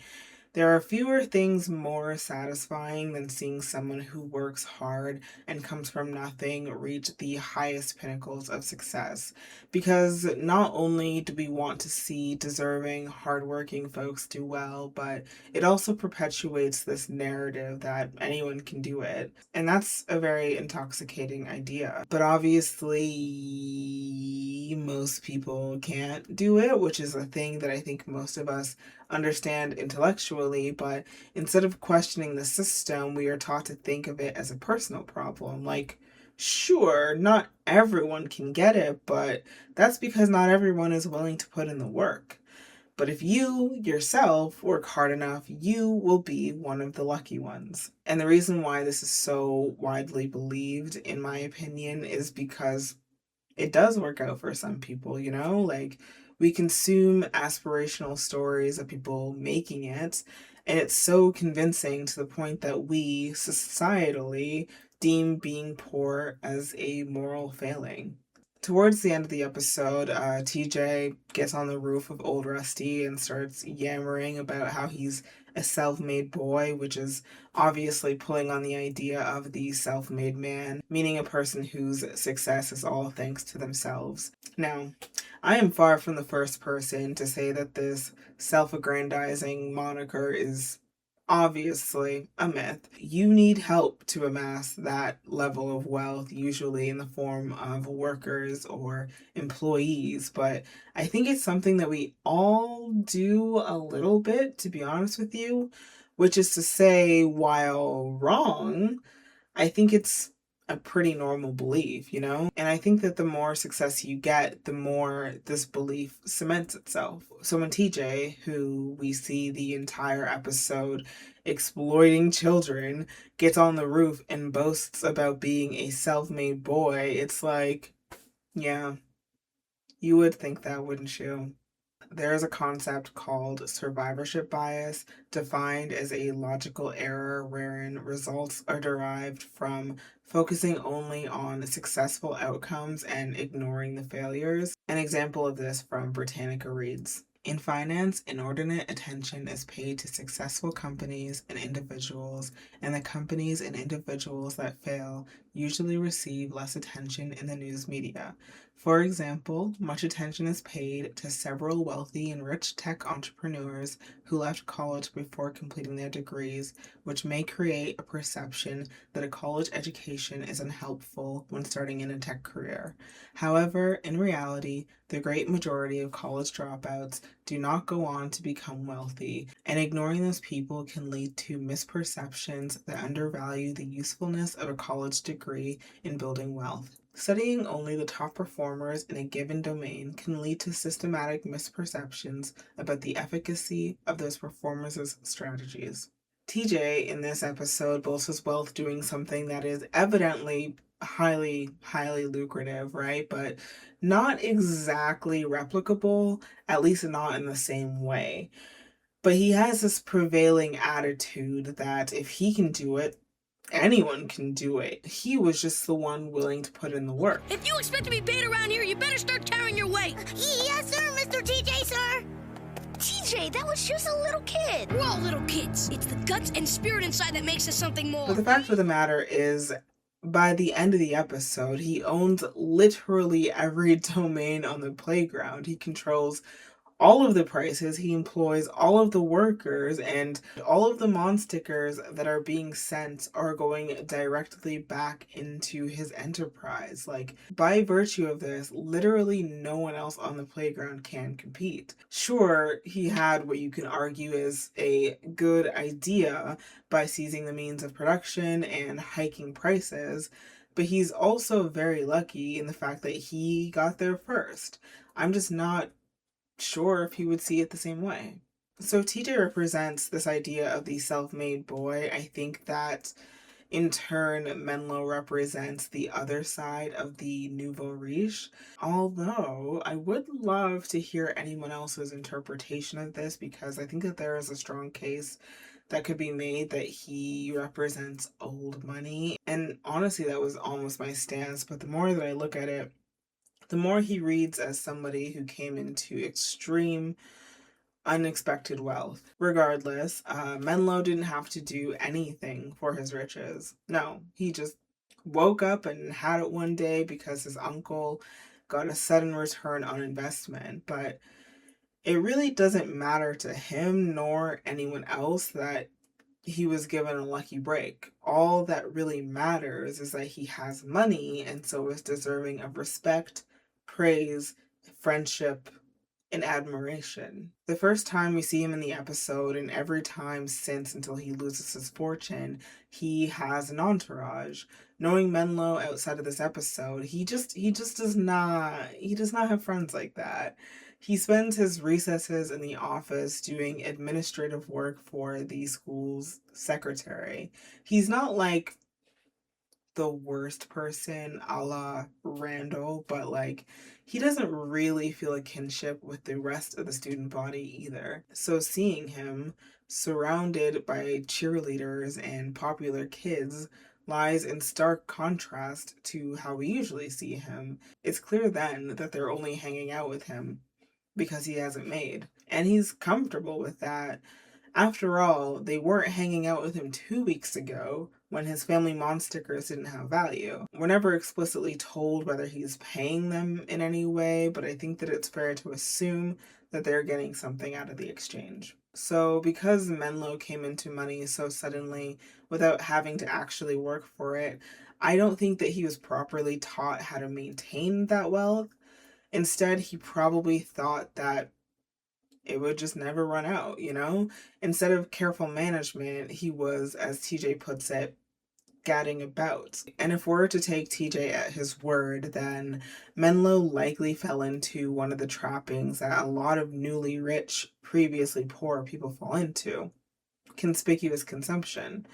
There are fewer things more satisfying than seeing someone who works hard and comes from nothing reach the highest pinnacles of success. Because not only do we want to see deserving, hardworking folks do well, but it also perpetuates this narrative that anyone can do it. And that's a very intoxicating idea. But obviously, most people can't do it, which is a thing that I think most of us understand intellectually, but instead of questioning the system, we are taught to think of it as a personal problem. Like, sure, not everyone can get it, but that's because not everyone is willing to put in the work. But if you yourself work hard enough, you will be one of the lucky ones. And the reason why this is so widely believed, in my opinion, is because it does work out for some people, you know? Like, we consume aspirational stories of people making it, and it's so convincing to the point that we, societally, deem being poor as a moral failing. Towards the end of the episode, TJ gets on the roof of Old Rusty and starts yammering about how he's a self-made boy, which is obviously pulling on the idea of the self-made man, meaning a person whose success is all thanks to themselves. Now, I am far from the first person to say that this self-aggrandizing moniker is obviously a myth. You need help to amass that level of wealth, usually in the form of workers or employees, but I think it's something that we all do a little bit, to be honest with you, which is to say, while wrong, I think it's a pretty normal belief, you know? And I think that the more success you get, the more this belief cements itself. So when TJ, who we see the entire episode exploiting children, gets on the roof and boasts about being a self-made boy, it's like, yeah, you would think that, wouldn't you? There is a concept called survivorship bias, defined as a logical error wherein results are derived from focusing only on successful outcomes and ignoring the failures. An example of this from Britannica reads, "In finance, inordinate attention is paid to successful companies and individuals, and the companies and individuals that fail usually receive less attention in the news media. For example, much attention is paid to several wealthy and rich tech entrepreneurs who left college before completing their degrees, which may create a perception that a college education is unhelpful when starting in a tech career. However, in reality, the great majority of college dropouts do not go on to become wealthy, and ignoring those people can lead to misperceptions that undervalue the usefulness of a college degree in building wealth. Studying only the top performers in a given domain can lead to systematic misperceptions about the efficacy of those performers' strategies." TJ in this episode boasts his wealth doing something that is evidently highly, highly lucrative, right? But not exactly replicable, at least not in the same way. But he has this prevailing attitude that if he can do it, anyone can do it. He was just the one willing to put in the work. If you expect to be paid around here, you better start carrying your weight. Yes, sir, Mr. TJ, sir. TJ, that was just a little kid. We're all little kids. It's the guts and spirit inside that makes us something more. But the fact of the matter is, by the end of the episode, he owns literally every domain on the playground. He controls all of the prices, he employs all of the workers, and all of the Mon stickers that are being sent are going directly back into his enterprise. Like, by virtue of this, literally no one else on the playground can compete. Sure, he had what you can argue is a good idea by seizing the means of production and hiking prices, but he's also very lucky in the fact that he got there first. I'm just not sure if he would see it the same way. So TJ represents this idea of the self-made boy. I think that in turn, Menlo represents the other side of the nouveau riche. Although I would love to hear anyone else's interpretation of this, because I think that there is a strong case that could be made that he represents old money. And honestly, that was almost my stance. But the more that I look at it, the more he reads as somebody who came into extreme, unexpected wealth. Regardless, Menlo didn't have to do anything for his riches. No, he just woke up and had it one day because his uncle got a sudden return on investment. But it really doesn't matter to him nor anyone else that he was given a lucky break. All that really matters is that he has money and so is deserving of respect, praise, friendship, and admiration. The first time we see him in the episode, and every time since until he loses his fortune, he has an entourage. Knowing Menlo outside of this episode, he just does not have friends like that. He spends his recesses in the office doing administrative work for the school's secretary. He's not like the worst person a la Randall, but like he doesn't really feel a kinship with the rest of the student body either. So seeing him surrounded by cheerleaders and popular kids lies in stark contrast to how we usually see him. It's clear then that they're only hanging out with him because he hasn't made. And he's comfortable with that. After all, they weren't hanging out with him 2 weeks ago when his family Mon stickers didn't have value. We're never explicitly told whether he's paying them in any way, but I think that it's fair to assume that they're getting something out of the exchange. So because Menlo came into money so suddenly without having to actually work for it, I don't think that he was properly taught how to maintain that wealth. Instead, he probably thought that it would just never run out, you know? Instead of careful management, he was, as TJ puts it, gadding about. And if we're to take TJ at his word, then Menlo likely fell into one of the trappings that a lot of newly rich, previously poor people fall into: conspicuous consumption.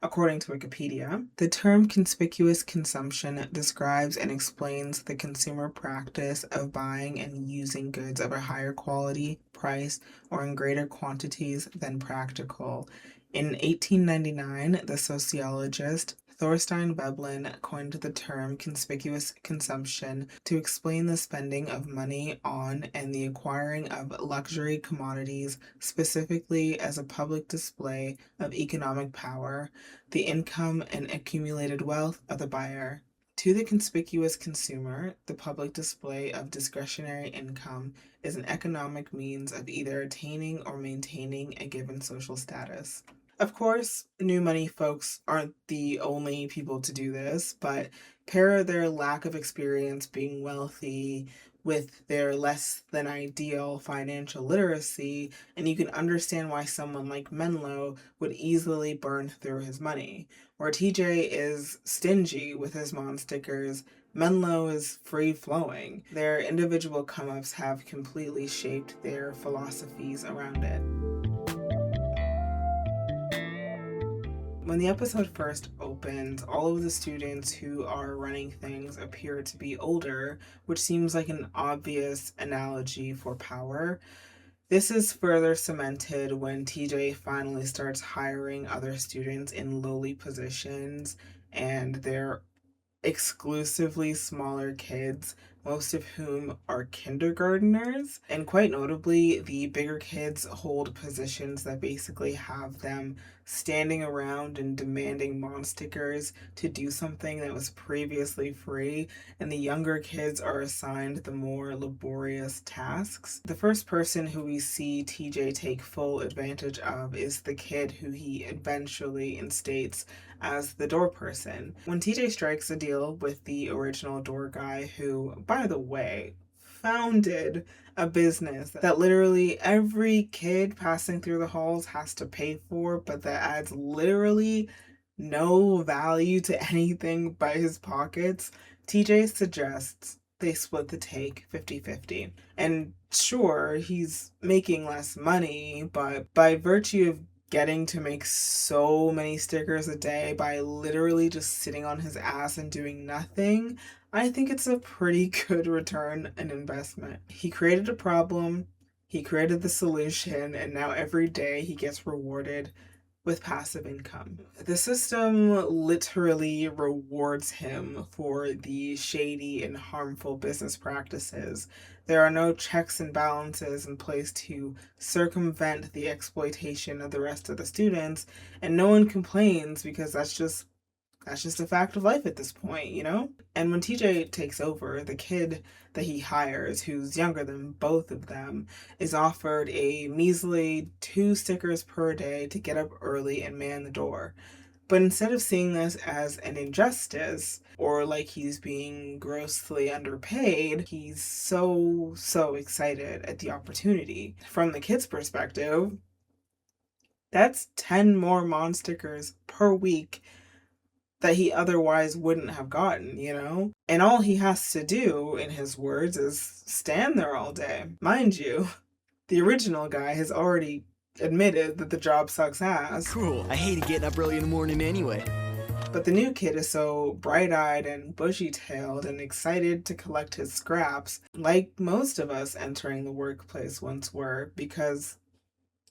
According to Wikipedia, the term conspicuous consumption describes and explains the consumer practice of buying and using goods of a higher quality, price, or in greater quantities than practical. In 1899, the sociologist Thorstein Veblen coined the term conspicuous consumption to explain the spending of money on and the acquiring of luxury commodities, specifically as a public display of economic power, the income and accumulated wealth of the buyer. To the conspicuous consumer, the public display of discretionary income is an economic means of either attaining or maintaining a given social status. Of course, new money folks aren't the only people to do this, but pair their lack of experience being wealthy with their less than ideal financial literacy, and you can understand why someone like Menlo would easily burn through his money. Where TJ is stingy with his Mon stickers, Menlo is free flowing. Their individual come ups have completely shaped their philosophies around it. When the episode first opens, all of the students who are running things appear to be older, which seems like an obvious analogy for power. This is further cemented when TJ finally starts hiring other students in lowly positions, and they're exclusively smaller kids, most of whom are kindergarteners. And quite notably, the bigger kids hold positions that basically have them standing around and demanding Mon stickers to do something that was previously free, and the younger kids are assigned the more laborious tasks. The first person who we see TJ take full advantage of is the kid who he eventually instates as the door person. When TJ strikes a deal with the original door guy, who, by the way, founded a business that literally every kid passing through the halls has to pay for, but that adds literally no value to anything but his pockets, TJ suggests they split the take 50-50. And sure, he's making less money, but by virtue of getting to make so many stickers a day by literally just sitting on his ass and doing nothing, I think it's a pretty good return on investment. He created a problem, he created the solution, and now every day he gets rewarded with passive income. The system literally rewards him for the shady and harmful business practices. There are no checks and balances in place to circumvent the exploitation of the rest of the students, and no one complains because that's just a fact of life at this point, you know? And when TJ takes over, the kid that he hires, who's younger than both of them, is offered a measly 2 stickers per day to get up early and man the door. But instead of seeing this as an injustice, or like he's being grossly underpaid, he's so excited at the opportunity. From the kid's perspective, that's 10 more Mon stickers per week that he otherwise wouldn't have gotten, you know? And all he has to do, in his words, is stand there all day. Mind you, the original guy has already admitted that the job sucks ass. Cool. I hated getting up early in the morning anyway. But the new kid is so bright-eyed and bushy-tailed and excited to collect his scraps, like most of us entering the workplace once were, because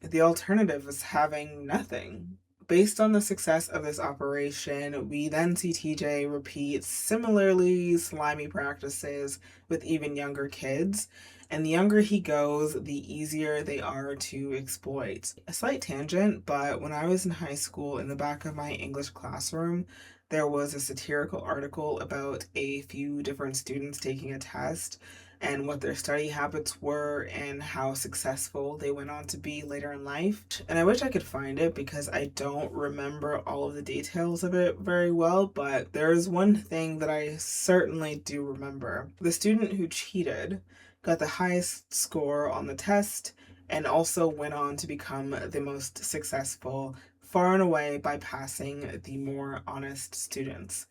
the alternative is having nothing. Based on the success of this operation, we then see TJ repeat similarly slimy practices with even younger kids, and the younger he goes, the easier they are to exploit. A slight tangent, but when I was in high school, in the back of my English classroom, there was a satirical article about a few different students taking a test and what their study habits were and how successful they went on to be later in life. And I wish I could find it because I don't remember all of the details of it very well, but there is one thing that I certainly do remember. The student who cheated got the highest score on the test and also went on to become the most successful far and away bypassing the more honest students.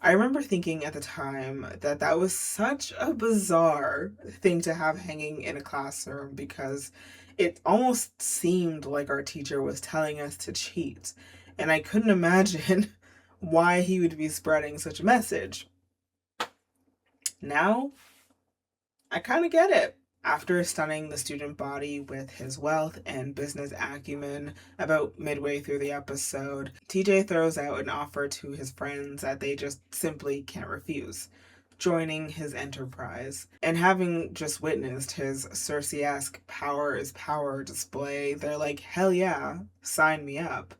I remember thinking at the time that that was such a bizarre thing to have hanging in a classroom because it almost seemed like our teacher was telling us to cheat. And I couldn't imagine why he would be spreading such a message. Now, I kind of get it. After stunning the student body with his wealth and business acumen about midway through the episode, TJ throws out an offer to his friends that they just simply can't refuse, joining his enterprise. And having just witnessed his Cersei-esque power is power display, they're like, hell yeah, sign me up.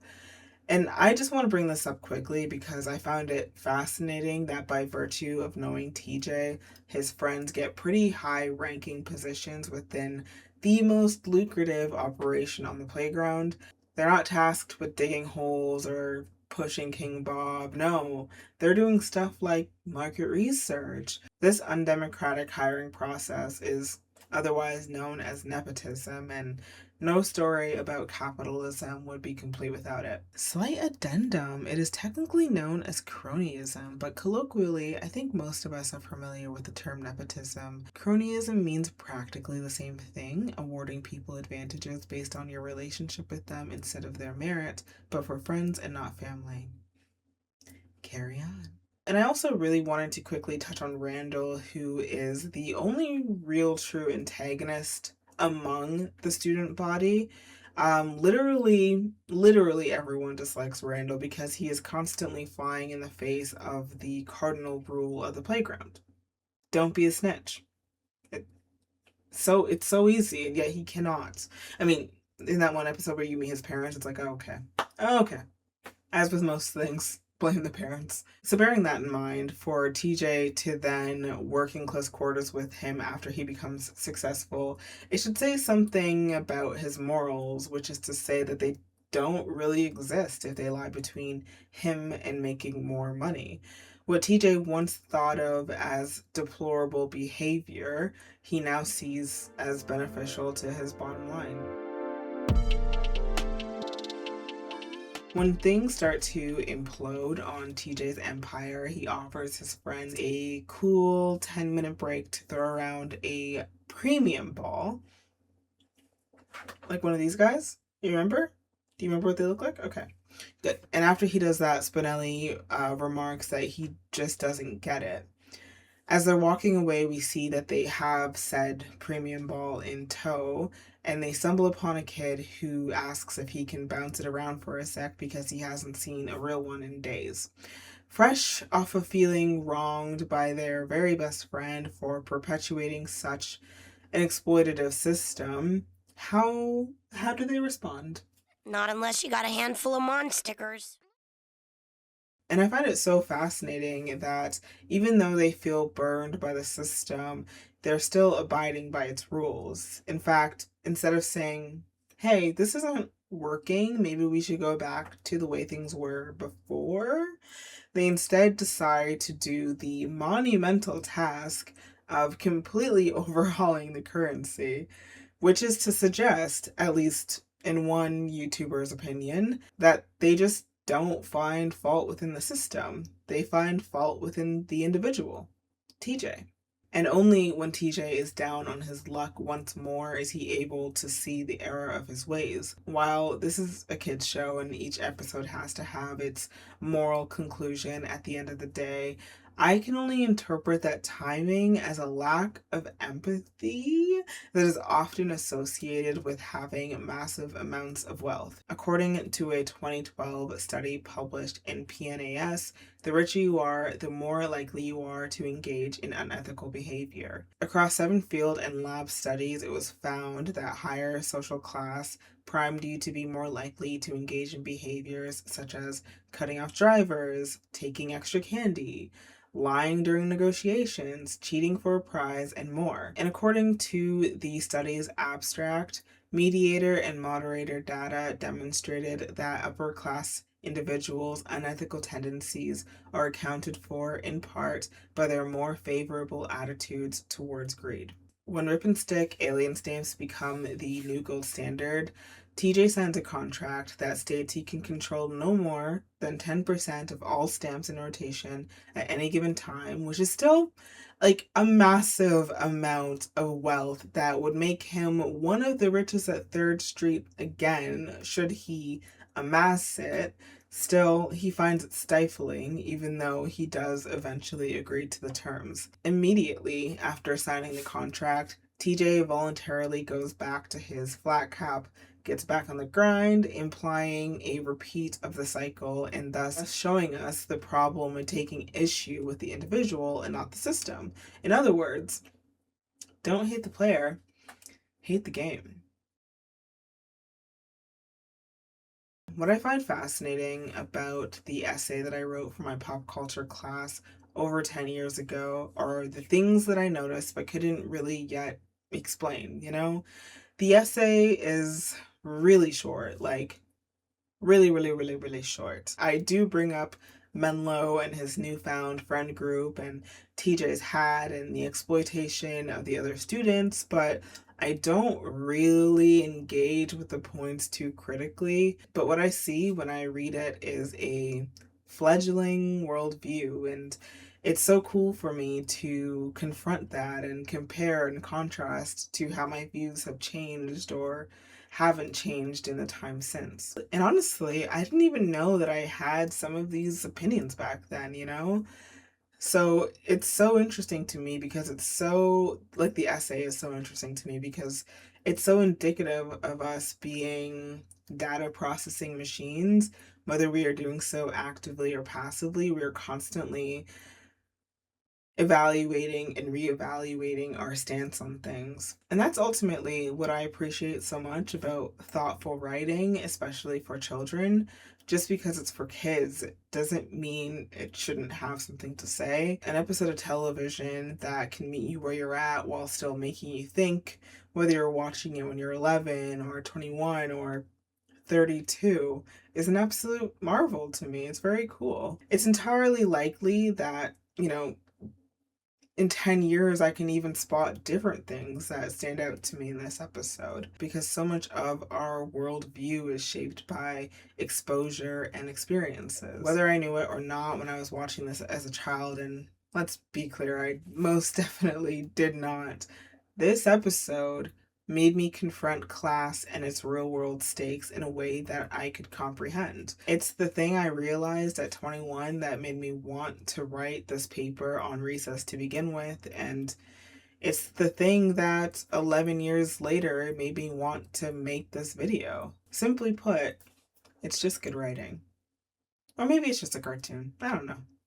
And I just want to bring this up quickly because I found it fascinating that by virtue of knowing TJ, his friends get pretty high ranking positions within the most lucrative operation on the playground. They're not tasked with digging holes or pushing King Bob. No, they're doing stuff like market research. This undemocratic hiring process is otherwise known as nepotism, and no story about capitalism would be complete without it. Slight addendum, it is technically known as cronyism, but colloquially, I think most of us are familiar with the term nepotism. Cronyism means practically the same thing, awarding people advantages based on your relationship with them instead of their merit, but for friends and not family. Carry on. And I also really wanted to quickly touch on Randall, who is the only real true antagonist among the student body. Literally everyone dislikes Randall because he is constantly flying in the face of the cardinal rule of the playground. Don't be a snitch. It's so easy, and yet he cannot. I mean, in that one episode where you meet his parents, it's like, oh, okay. Oh, okay. As with most things, blame the parents. So bearing that in mind, for TJ to then work in close quarters with him after he becomes successful, it should say something about his morals, which is to say that they don't really exist if they lie between him and making more money. What TJ once thought of as deplorable behavior, he now sees as beneficial to his bottom line. When things start to implode on TJ's empire, he offers his friends a cool 10-minute break to throw around a premium ball. Like one of these guys? You remember? Do you remember what they look like? Okay, good. And after he does that, Spinelli remarks that he just doesn't get it. As they're walking away, we see that they have said premium ball in tow, and they stumble upon a kid who asks if he can bounce it around for a sec because he hasn't seen a real one in days. Fresh off of feeling wronged by their very best friend for perpetuating such an exploitative system, how do they respond? Not unless you got a handful of Mon stickers. And I find it so fascinating that even though they feel burned by the system, they're still abiding by its rules. In fact, instead of saying, hey, this isn't working, maybe we should go back to the way things were before, they instead decide to do the monumental task of completely overhauling the currency, which is to suggest, at least in one YouTuber's opinion, that they just don't find fault within the system. They find fault within the individual, TJ. And only when TJ is down on his luck once more is he able to see the error of his ways. While this is a kid's show and each episode has to have its moral conclusion at the end of the day, I can only interpret that timing as a lack of empathy that is often associated with having massive amounts of wealth. According to a 2012 study published in PNAS, the richer you are, the more likely you are to engage in unethical behavior. Across 7 field and lab studies, it was found that higher social class primed you to be more likely to engage in behaviors such as cutting off drivers, taking extra candy, lying during negotiations, cheating for a prize, and more. And according to the study's abstract, mediator and moderator data demonstrated that upper class individuals' unethical tendencies are accounted for in part by their more favorable attitudes towards greed. When Rip and Stick alien stamps become the new gold standard, TJ signs a contract that states he can control no more than 10% of all stamps in rotation at any given time, which is still like a massive amount of wealth that would make him one of the richest at 3rd Street again, should he amass it. Still, he finds it stifling, even though he does eventually agree to the terms. Immediately after signing the contract, TJ voluntarily goes back to his flat cap, gets back on the grind, implying a repeat of the cycle and thus showing us the problem in taking issue with the individual and not the system. In other words, don't hate the player, hate the game. What I find fascinating about the essay that I wrote for my pop culture class over 10 years ago are the things that I noticed but couldn't really yet explain, you know? The essay is really short, like really short. I do bring up Menlo and his newfound friend group and TJ's hat and the exploitation of the other students, but I don't really engage with the points too critically. But what I see when I read it is a fledgling worldview, and it's so cool for me to confront that and compare and contrast to how my views have changed or haven't changed in the time since. And honestly, I didn't even know that I had some of these opinions back then, you know? So it's so interesting to me because it's so, like, the essay is so interesting to me because it's so indicative of us being data processing machines. Whether we are doing so actively or passively, we are constantly evaluating and reevaluating our stance on things. And that's ultimately what I appreciate so much about thoughtful writing, especially for children. Just because it's for kids doesn't mean it shouldn't have something to say. An episode of television that can meet you where you're at while still making you think, whether you're watching it when you're 11 or 21 or 32, is an absolute marvel to me. It's very cool. It's entirely likely that, in 10 years, I can even spot different things that stand out to me in this episode because so much of our worldview is shaped by exposure and experiences. Whether I knew it or not when I was watching this as a child, and let's be clear, I most definitely did not, this episode made me confront class and its real world stakes in a way that I could comprehend. It's the thing I realized at 21 that made me want to write this paper on recess to begin with, and it's the thing that 11 years later made me want to make this video. Simply put, it's just good writing. Or maybe it's just a cartoon. I don't know.